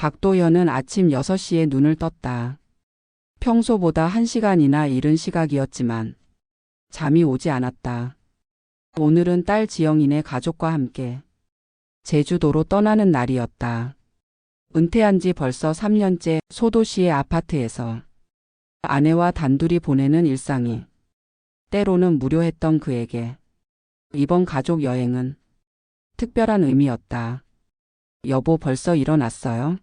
박도연은 아침 6시에 눈을 떴다. 평소보다 1시간이나 이른 시각이었지만 잠이 오지 않았다. 오늘은 딸 지영이네 가족과 함께 제주도로 떠나는 날이었다. 은퇴한 지 벌써 3년째 소도시의 아파트에서 아내와 단둘이 보내는 일상이 때로는 무료했던 그에게 이번 가족 여행은 특별한 의미였다. 여보, 벌써 일어났어요?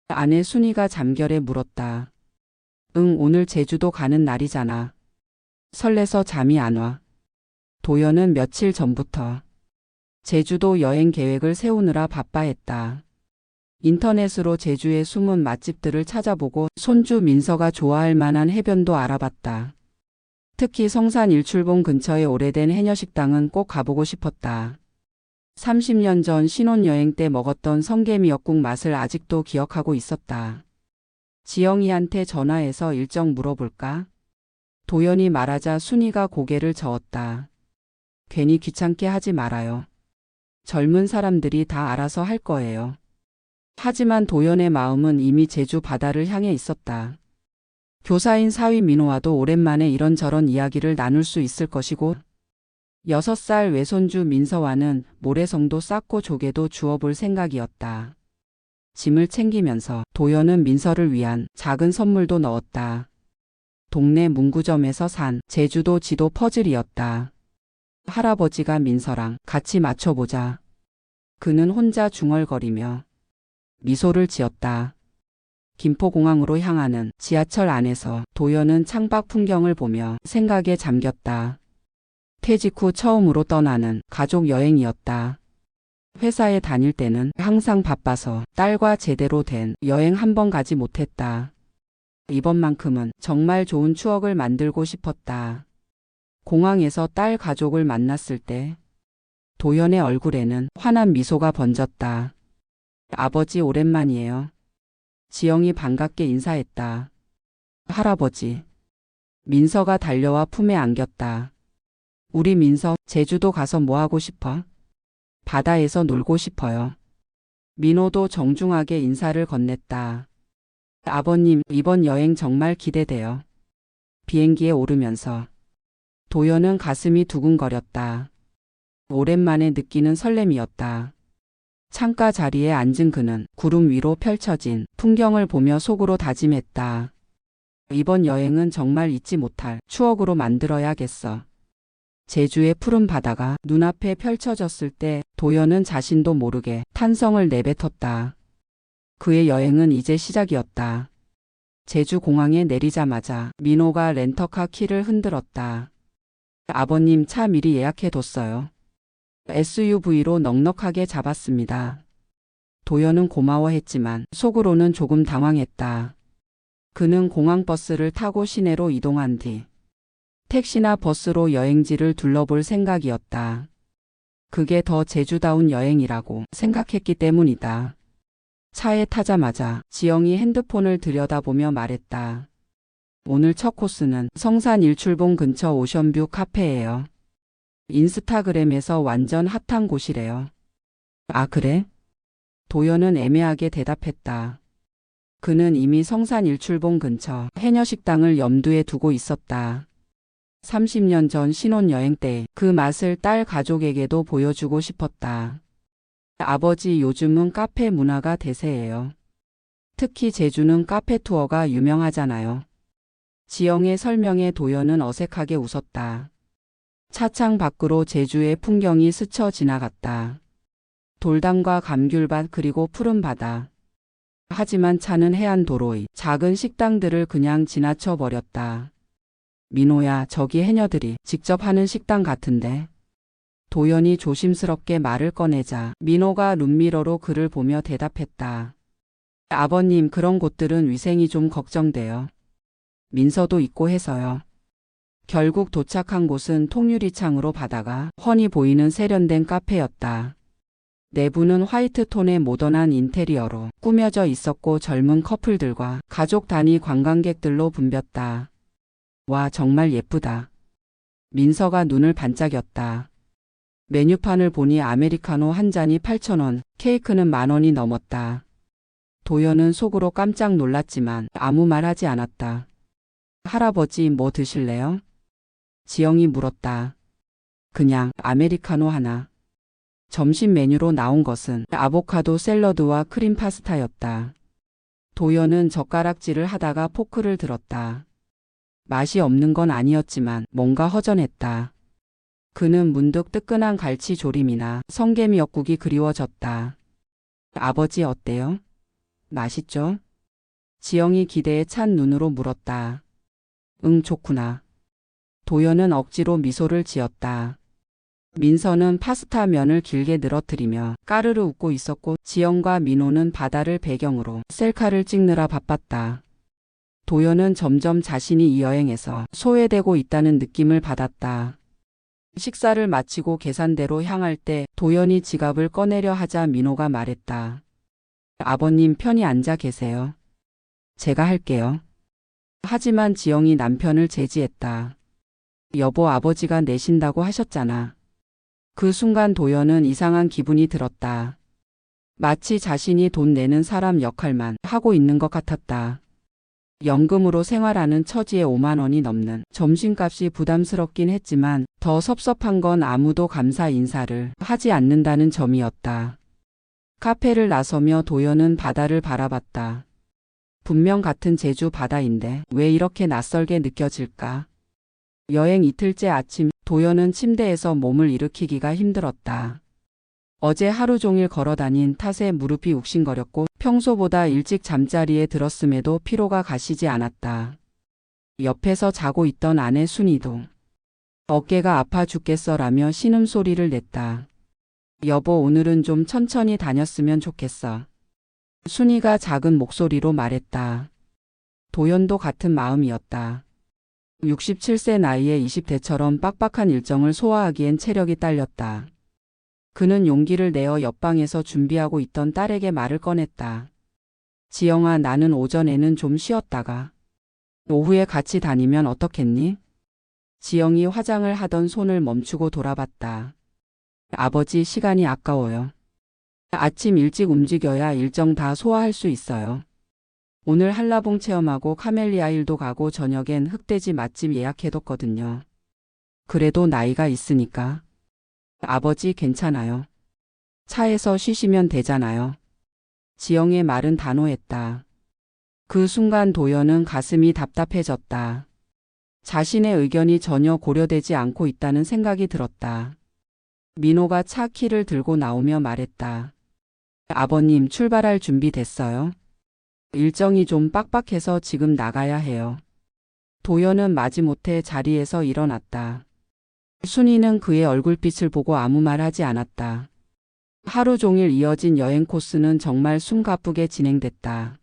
아내 순이가 잠결에 물었다. 응, 오늘 제주도 가는 날이잖아. 설레서 잠이 안 와. 도연은 며칠 전부터 제주도 여행 계획을 세우느라 바빠했다. 인터넷으로 제주의 숨은 맛집들을 찾아보고 손주 민서가 좋아할 만한 해변도 알아봤다. 특히 성산 일출봉 근처의 오래된 해녀식당은 꼭 가보고 싶었다. 30년 전 신혼여행 때 먹었던 성게미역국 맛을 아직도 기억하고 있었다. 지영이한테 전화해서 일정 물어볼까? 도연이 말하자 순이가 고개를 저었다. 괜히 귀찮게 하지 말아요. 젊은 사람들이 다 알아서 할 거예요. 하지만 도연의 마음은 이미 제주 바다를 향해 있었다. 교사인 사위 민호와도 오랜만에 이런저런 이야기를 나눌 수 있을 것이고 6살 외손주 민서와는 모래성도 쌓고 조개도 주워볼 생각이었다. 짐을 챙기면서 도연은 민서를 위한 작은 선물도 넣었다. 동네 문구점에서 산 제주도 지도 퍼즐이었다. 할아버지가 민서랑 같이 맞춰보자. 그는 혼자 중얼거리며 미소를 지었다. 김포공항으로 향하는 지하철 안에서 도연은 창밖 풍경을 보며 생각에 잠겼다. 퇴직 후 처음으로 떠나는 가족 여행이었다. 회사에 다닐 때는 항상 바빠서 딸과 제대로 된 여행 한 번 가지 못했다. 이번만큼은 정말 좋은 추억을 만들고 싶었다. 공항에서 딸 가족을 만났을 때 도연의 얼굴에는 환한 미소가 번졌다. 아버지, 오랜만이에요. 지영이 반갑게 인사했다. 할아버지. 민서가 달려와 품에 안겼다. 우리 민서, 제주도 가서 뭐 하고 싶어? 바다에서 놀고 싶어요. 민호도 정중하게 인사를 건넸다. 아버님, 이번 여행 정말 기대돼요. 비행기에 오르면서 도연은 가슴이 두근거렸다. 오랜만에 느끼는 설렘이었다. 창가 자리에 앉은 그는 구름 위로 펼쳐진 풍경을 보며 속으로 다짐했다. 이번 여행은 정말 잊지 못할 추억으로 만들어야겠어. 제주의 푸른 바다가 눈앞에 펼쳐졌을 때 도연은 자신도 모르게 탄성을 내뱉었다. 그의 여행은 이제 시작이었다. 제주 공항에 내리자마자 민호가 렌터카 키를 흔들었다. 아버님, 차 미리 예약해뒀어요. SUV로 넉넉하게 잡았습니다. 도연은 고마워했지만 속으로는 조금 당황했다. 그는 공항버스를 타고 시내로 이동한 뒤 택시나 버스로 여행지를 둘러볼 생각이었다. 그게 더 제주다운 여행이라고 생각했기 때문이다. 차에 타자마자 지영이 핸드폰을 들여다보며 말했다. 오늘 첫 코스는 성산 일출봉 근처 오션뷰 카페예요. 인스타그램에서 완전 핫한 곳이래요. 아, 그래? 도연은 애매하게 대답했다. 그는 이미 성산 일출봉 근처 해녀식당을 염두에 두고 있었다. 30년 전 신혼여행 때 그 맛을 딸 가족에게도 보여주고 싶었다. 아버지, 요즘은 카페 문화가 대세예요. 특히 제주는 카페 투어가 유명하잖아요. 지영의 설명에 도연은 어색하게 웃었다. 차창 밖으로 제주의 풍경이 스쳐 지나갔다. 돌담과 감귤밭 그리고 푸른 바다. 하지만 차는 해안 도로의 작은 식당들을 그냥 지나쳐 버렸다. 민호야, 저기 해녀들이 직접 하는 식당 같은데. 도연이 조심스럽게 말을 꺼내자 민호가 룸미러로 그를 보며 대답했다. 아버님, 그런 곳들은 위생이 좀 걱정돼요. 민서도 있고 해서요. 결국 도착한 곳은 통유리창으로 바다가 훤히 보이는 세련된 카페였다. 내부는 화이트 톤의 모던한 인테리어로 꾸며져 있었고 젊은 커플들과 가족 단위 관광객들로 붐볐다. 와, 정말 예쁘다. 민서가 눈을 반짝였다. 메뉴판을 보니 아메리카노 한 잔이 8,000원, 케이크는 10,000원이 넘었다. 도연은 속으로 깜짝 놀랐지만 아무 말 하지 않았다. 할아버지 뭐 드실래요? 지영이 물었다. 그냥 아메리카노 하나. 점심 메뉴로 나온 것은 아보카도 샐러드와 크림 파스타였다. 도연은 젓가락질을 하다가 포크를 들었다. 맛이 없는 건 아니었지만 뭔가 허전했다. 그는 문득 뜨끈한 갈치 조림이나 성게미역국이 그리워졌다. 아버지 어때요? 맛있죠? 지영이 기대에 찬 눈으로 물었다. 응, 좋구나. 도연은 억지로 미소를 지었다. 민서는 파스타 면을 길게 늘어뜨리며 까르르 웃고 있었고 지영과 민호는 바다를 배경으로 셀카를 찍느라 바빴다. 도연은 점점 자신이 이 여행에서 소외되고 있다는 느낌을 받았다. 식사를 마치고 계산대로 향할 때 도연이 지갑을 꺼내려 하자 민호가 말했다. 아버님 편히 앉아 계세요. 제가 할게요. 하지만 지영이 남편을 제지했다. 여보, 아버지가 내신다고 하셨잖아. 그 순간 도연은 이상한 기분이 들었다. 마치 자신이 돈 내는 사람 역할만 하고 있는 것 같았다. 연금으로 생활하는 처지에 5만 원이 넘는 점심값이 부담스럽긴 했지만 더 섭섭한 건 아무도 감사 인사를 하지 않는다는 점이었다. 카페를 나서며 도연은 바다를 바라봤다. 분명 같은 제주 바다인데 왜 이렇게 낯설게 느껴질까? 여행 이틀째 아침, 도연은 침대에서 몸을 일으키기가 힘들었다. 어제 하루 종일 걸어다닌 탓에 무릎이 욱신거렸고 평소보다 일찍 잠자리에 들었음에도 피로가 가시지 않았다. 옆에서 자고 있던 아내 순이도 어깨가 아파 죽겠어라며 신음소리를 냈다. 여보, 오늘은 좀 천천히 다녔으면 좋겠어. 순이가 작은 목소리로 말했다. 도연도 같은 마음이었다. 67세 나이에 20대처럼 빡빡한 일정을 소화하기엔 체력이 딸렸다. 그는 용기를 내어 옆방에서 준비하고 있던 딸에게 말을 꺼냈다. 지영아, 나는 오전에는 좀 쉬었다가 오후에 같이 다니면 어떻겠니? 지영이 화장을 하던 손을 멈추고 돌아봤다. 아버지, 시간이 아까워요. 아침 일찍 움직여야 일정 다 소화할 수 있어요. 오늘 한라봉 체험하고 카멜리아 힐도 가고 저녁엔 흑돼지 맛집 예약해뒀거든요. 그래도 나이가 있으니까. 아버지, 괜찮아요. 차에서 쉬시면 되잖아요. 지영의 말은 단호했다. 그 순간 도연은 가슴이 답답해졌다. 자신의 의견이 전혀 고려되지 않고 있다는 생각이 들었다. 민호가 차 키를 들고 나오며 말했다. 아버님, 출발할 준비 됐어요? 일정이 좀 빡빡해서 지금 나가야 해요. 도연은 마지못해 자리에서 일어났다. 순이는 그의 얼굴빛을 보고 아무 말 하지 않았다. 하루 종일 이어진 여행 코스는 정말 숨가쁘게 진행됐다.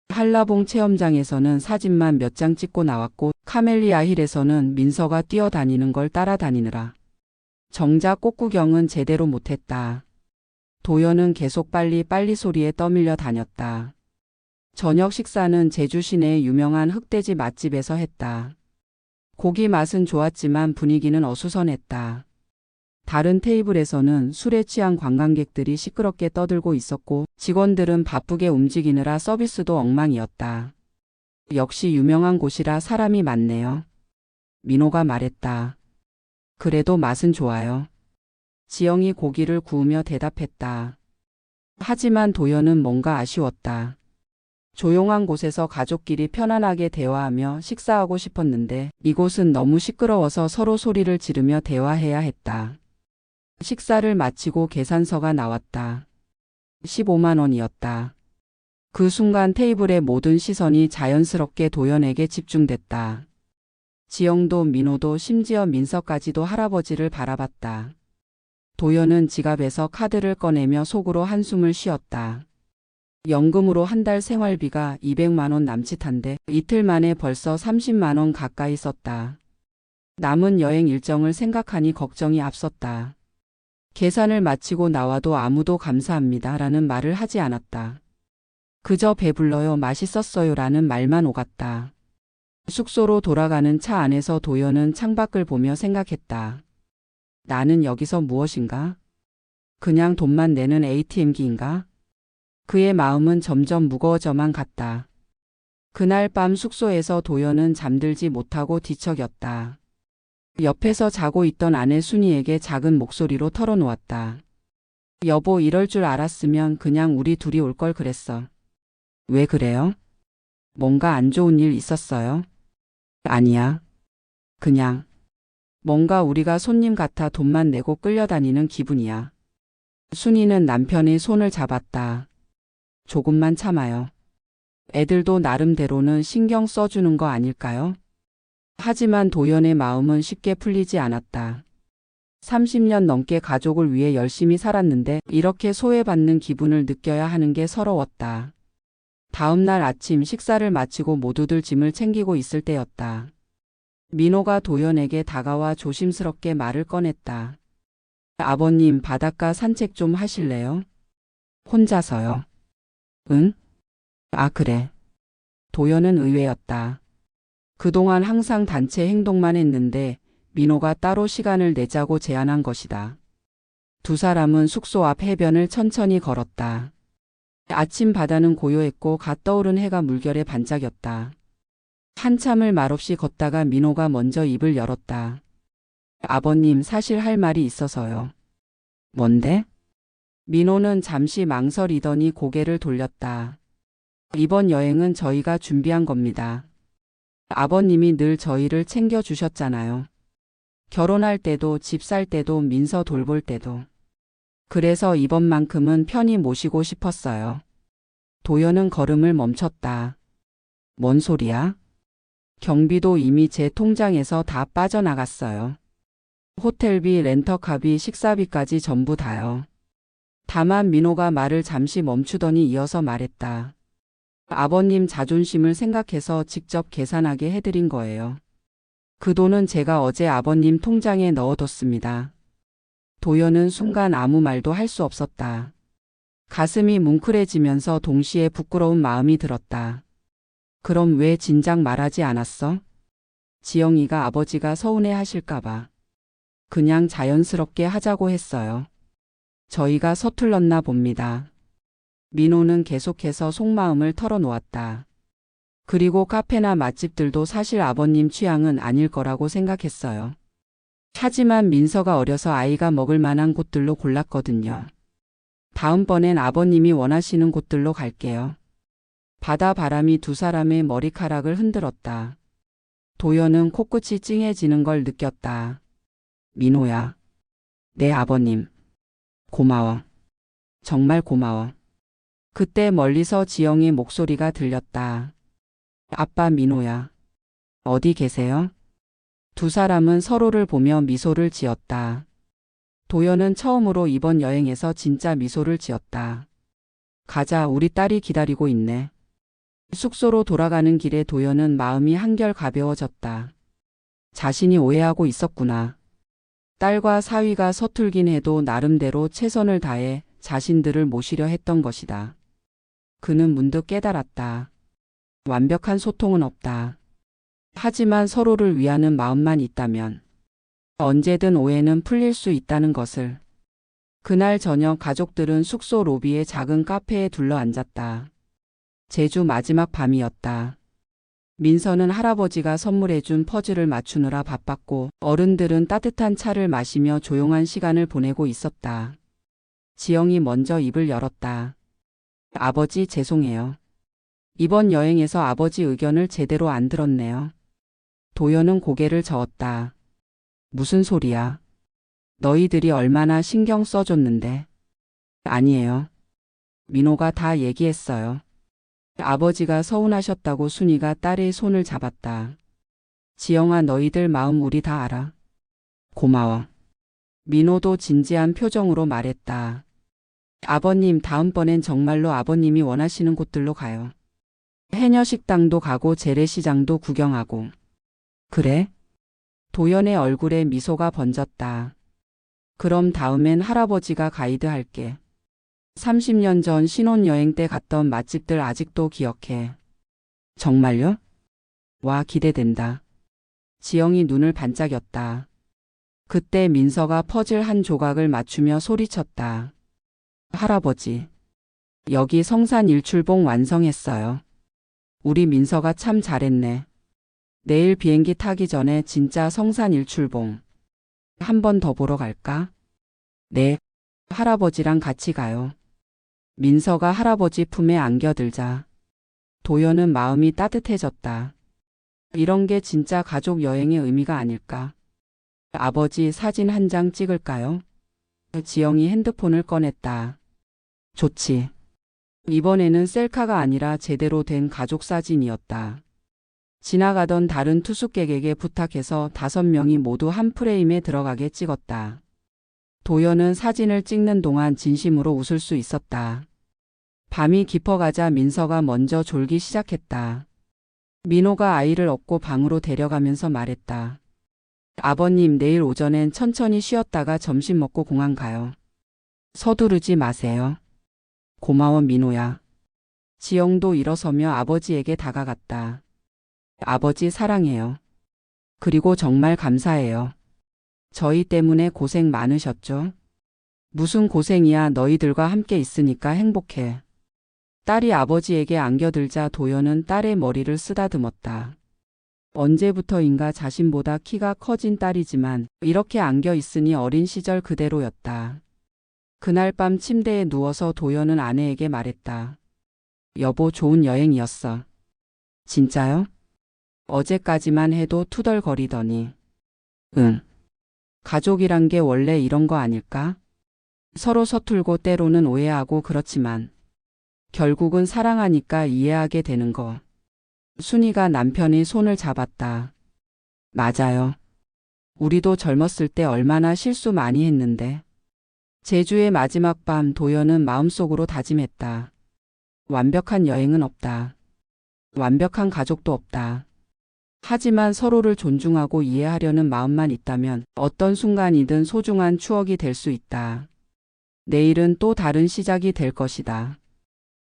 한라봉 체험장에서는 사진만 몇 장 찍고 나왔고 카멜리아 힐에서는 민서가 뛰어다니는 걸 따라다니느라 정작 꽃구경은 제대로 못했다. 도연은 계속 빨리 소리에 떠밀려 다녔다. 저녁 식사는 제주 시내의 유명한 흑돼지 맛집에서 했다. 고기 맛은 좋았지만 분위기는 어수선했다. 다른 테이블에서는 술에 취한 관광객들이 시끄럽게 떠들고 있었고 직원들은 바쁘게 움직이느라 서비스도 엉망이었다. 역시 유명한 곳이라 사람이 많네요. 민호가 말했다. 그래도 맛은 좋아요. 지영이 고기를 구우며 대답했다. 하지만 도연은 뭔가 아쉬웠다. 조용한 곳에서 가족끼리 편안하게 대화하며 식사하고 싶었는데 이곳은 너무 시끄러워서 서로 소리를 지르며 대화해야 했다. 식사를 마치고 계산서가 나왔다. 15만 원이었다. 그 순간 테이블의 모든 시선이 자연스럽게 도연에게 집중됐다. 지영도 민호도 심지어 민서까지도 할아버지를 바라봤다. 도연은 지갑에서 카드를 꺼내며 속으로 한숨을 쉬었다. 연금으로 한 달 생활비가 200만 원 남짓한데 이틀 만에 벌써 30만 원 가까이 썼다. 남은 여행 일정을 생각하니 걱정이 앞섰다. 계산을 마치고 나와도 아무도 감사합니다 라는 말을 하지 않았다. 그저 배불러요, 맛있었어요 라는 말만 오갔다. 숙소로 돌아가는 차 안에서 도연은 창밖을 보며 생각했다. 나는 여기서 무엇인가? 그냥 돈만 내는 ATM기인가? 그의 마음은 점점 무거워져만 갔다. 그날 밤 숙소에서 도연은 잠들지 못하고 뒤척였다. 옆에서 자고 있던 아내 순이에게 작은 목소리로 털어놓았다. 여보, 이럴 줄 알았으면 그냥 우리 둘이 올 걸 그랬어. 왜 그래요? 뭔가 안 좋은 일 있었어요? 아니야. 그냥 뭔가 우리가 손님 같아 돈만 내고 끌려다니는 기분이야. 순이는 남편의 손을 잡았다. 조금만 참아요. 애들도 나름대로는 신경 써주는 거 아닐까요? 하지만 도연의 마음은 쉽게 풀리지 않았다. 30년 넘게 가족을 위해 열심히 살았는데 이렇게 소외받는 기분을 느껴야 하는 게 서러웠다. 다음 날 아침 식사를 마치고 모두들 짐을 챙기고 있을 때였다. 민호가 도연에게 다가와 조심스럽게 말을 꺼냈다. 아버님, 바닷가 산책 좀 하실래요? 혼자서요. 응? 아, 그래. 도연은 의외였다. 그동안 항상 단체 행동만 했는데 민호가 따로 시간을 내자고 제안한 것이다. 두 사람은 숙소 앞 해변을 천천히 걸었다. 아침 바다는 고요했고 갓 떠오른 해가 물결에 반짝였다. 한참을 말없이 걷다가 민호가 먼저 입을 열었다. 아버님, 사실 할 말이 있어서요. 뭔데? 민호는 잠시 망설이더니 고개를 돌렸다. 이번 여행은 저희가 준비한 겁니다. 아버님이 늘 저희를 챙겨주셨잖아요. 결혼할 때도 집 살 때도 민서 돌볼 때도. 그래서 이번만큼은 편히 모시고 싶었어요. 도연은 걸음을 멈췄다. 뭔 소리야? 경비도 이미 제 통장에서 다 빠져나갔어요. 호텔비, 렌터카비, 식사비까지 전부 다요. 다만 민호가 말을 잠시 멈추더니 이어서 말했다. 아버님 자존심을 생각해서 직접 계산하게 해드린 거예요. 그 돈은 제가 어제 아버님 통장에 넣어뒀습니다. 도연은 순간 아무 말도 할 수 없었다. 가슴이 뭉클해지면서 동시에 부끄러운 마음이 들었다. 그럼 왜 진작 말하지 않았어? 지영이가 아버지가 서운해 하실까봐. 그냥 자연스럽게 하자고 했어요. 저희가 서툴렀나 봅니다. 민호는 계속해서 속마음을 털어놓았다. 그리고 카페나 맛집들도 사실 아버님 취향은 아닐 거라고 생각했어요. 하지만 민서가 어려서 아이가 먹을 만한 곳들로 골랐거든요. 다음번엔 아버님이 원하시는 곳들로 갈게요. 바다 바람이 두 사람의 머리카락을 흔들었다. 도연은 코끝이 찡해지는 걸 느꼈다. 민호야. 내 아버님. 고마워. 정말 고마워. 그때 멀리서 지영의 목소리가 들렸다. 아빠, 민호야. 어디 계세요? 두 사람은 서로를 보며 미소를 지었다. 도연은 처음으로 이번 여행에서 진짜 미소를 지었다. 가자, 우리 딸이 기다리고 있네. 숙소로 돌아가는 길에 도연은 마음이 한결 가벼워졌다. 자신이 오해하고 있었구나. 딸과 사위가 서툴긴 해도 나름대로 최선을 다해 자신들을 모시려 했던 것이다. 그는 문득 깨달았다. 완벽한 소통은 없다. 하지만 서로를 위하는 마음만 있다면 언제든 오해는 풀릴 수 있다는 것을. 그날 저녁 가족들은 숙소 로비의 작은 카페에 둘러앉았다. 제주 마지막 밤이었다. 민서는 할아버지가 선물해준 퍼즐을 맞추느라 바빴고 어른들은 따뜻한 차를 마시며 조용한 시간을 보내고 있었다. 지영이 먼저 입을 열었다. 아버지, 죄송해요. 이번 여행에서 아버지 의견을 제대로 안 들었네요. 도연은 고개를 저었다. 무슨 소리야? 너희들이 얼마나 신경 써줬는데. 아니에요. 민호가 다 얘기했어요. 아버지가 서운하셨다고 순이가 딸의 손을 잡았다. 지영아, 너희들 마음 우리 다 알아. 고마워. 민호도 진지한 표정으로 말했다. 아버님, 다음번엔 정말로 아버님이 원하시는 곳들로 가요. 해녀식당도 가고 재래시장도 구경하고. 그래? 도연의 얼굴에 미소가 번졌다. 그럼 다음엔 할아버지가 가이드 할게. 30년 전 신혼여행 때 갔던 맛집들 아직도 기억해. 정말요? 와, 기대된다. 지영이 눈을 반짝였다. 그때 민서가 퍼즐 한 조각을 맞추며 소리쳤다. 할아버지. 여기 성산 일출봉 완성했어요. 우리 민서가 참 잘했네. 내일 비행기 타기 전에 진짜 성산 일출봉 한 번 더 보러 갈까? 네. 할아버지랑 같이 가요. 민서가 할아버지 품에 안겨들자 도연은 마음이 따뜻해졌다. 이런 게 진짜 가족 여행의 의미가 아닐까? 아버지 사진 한 장 찍을까요? 지영이 핸드폰을 꺼냈다. 좋지. 이번에는 셀카가 아니라 제대로 된 가족 사진이었다. 지나가던 다른 투숙객에게 부탁해서 5명이 모두 한 프레임에 들어가게 찍었다. 도연은 사진을 찍는 동안 진심으로 웃을 수 있었다. 밤이 깊어가자 민서가 먼저 졸기 시작했다. 민호가 아이를 업고 방으로 데려가면서 말했다. 아버님, 내일 오전엔 천천히 쉬었다가 점심 먹고 공항 가요. 서두르지 마세요. 고마워, 민호야. 지영도 일어서며 아버지에게 다가갔다. 아버지 사랑해요. 그리고 정말 감사해요. 저희 때문에 고생 많으셨죠? 무슨 고생이야, 너희들과 함께 있으니까 행복해. 딸이 아버지에게 안겨들자 도연은 딸의 머리를 쓰다듬었다. 언제부터인가 자신보다 키가 커진 딸이지만 이렇게 안겨 있으니 어린 시절 그대로였다. 그날 밤 침대에 누워서 도연은 아내에게 말했다. 여보, 좋은 여행이었어. 진짜요? 어제까지만 해도 투덜거리더니. 응. 가족이란 게 원래 이런 거 아닐까? 서로 서툴고 때로는 오해하고 그렇지만 결국은 사랑하니까 이해하게 되는 거. 순이가 남편의 손을 잡았다. 맞아요. 우리도 젊었을 때 얼마나 실수 많이 했는데. 제주의 마지막 밤 도연은 마음속으로 다짐했다. 완벽한 여행은 없다. 완벽한 가족도 없다. 하지만 서로를 존중하고 이해하려는 마음만 있다면 어떤 순간이든 소중한 추억이 될 수 있다. 내일은 또 다른 시작이 될 것이다.